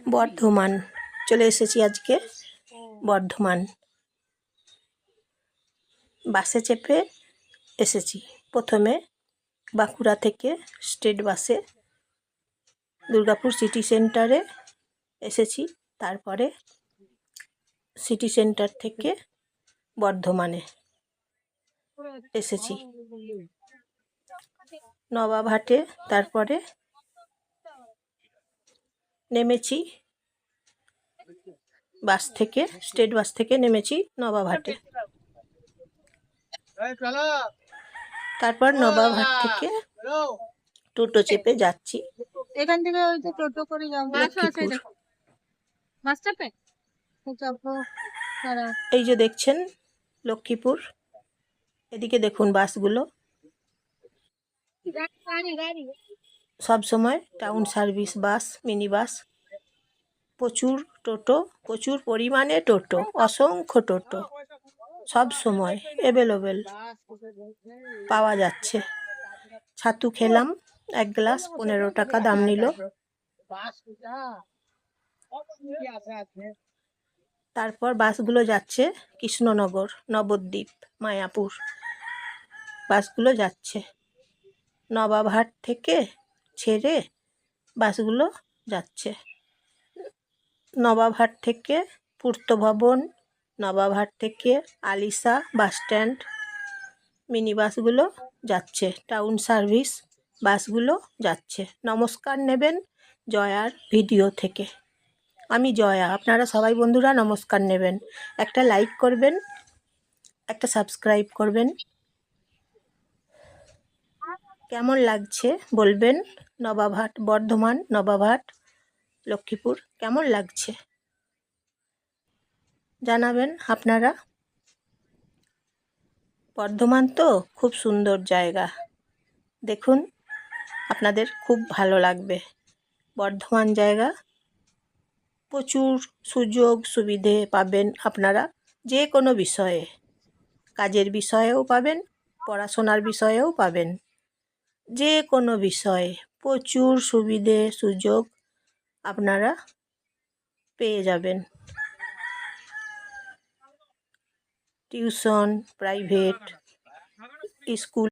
বর্ধমান চলে এসেছি আজকে বর্ধমান। বাসে চেপে এসেছি। প্রথমে বাঁকুড়া থেকে স্টেট বাসে দুর্গাপুর সিটি সেন্টারে এসেছি, তারপরে সিটি সেন্টার থেকে বর্ধমানে এসেছি। নবাবহাটে তারপরে নেমেছি বাস থেকে, স্টেট বাস থেকে নেমেছি নবাবহাটে। তারপর নবাবহাট থেকে টোটো চেপে যাচ্ছি এখান থেকে ওই যে টোটো করে যাবো। এই যে দেখছেন লক্ষ্মীপুর, এদিকে দেখুন বাসগুলো। সব সময় টাউন সার্ভিস বাস, মিনি বাস, প্রচুর টোটো, প্রচুর পরিমাণে টোটো, অসংখ্য টোটো সব সময় অ্যাভেলেবেল পাওয়া যাচ্ছে। ছাতু খেলাম 1 গ্লাস, 15 টাকা দাম নিল। তারপর বাসগুলো যাচ্ছে কৃষ্ণনগর, নবদ্বীপ, মায়াপুর। বাসগুলো যাচ্ছে নবাবহাট থেকে ছেড়ে বাসগুলো যাচ্ছে নবাবহাট থেকে পূর্ত ভবন, নবাবহাট থেকে আলিশা বাস স্ট্যান্ড। মিনি বাসগুলো যাচ্ছে, টাউন সার্ভিস বাসগুলো যাচ্ছে। নমস্কার নেবেন জয়ার ভিডিও থেকে। আমি জয়া, আপনারা সবাই বন্ধুরা নমস্কার নেবেন, একটা লাইক করবেন, একটা সাবস্ক্রাইব করবেন। কেমন লাগছে বলবেন। নবাবহাট, বর্ধমান, নবাবহাট, লক্ষ্মীপুর কেমন লাগছে জানাবেন আপনারা। বর্ধমান তো খুব সুন্দর জায়গা, দেখুন আপনাদের খুব ভালো লাগবে। বর্ধমান জায়গা প্রচুর সুযোগ সুবিধে পাবেন আপনারা, যে কোনো বিষয়ে, কাজের বিষয়েও পাবেন, পড়াশোনার বিষয়েও পাবেন, যে কোনো বিষয়ে প্রচুর সুবিধে সুযোগ আপনারা পেয়ে যাবেন। Tuition, private school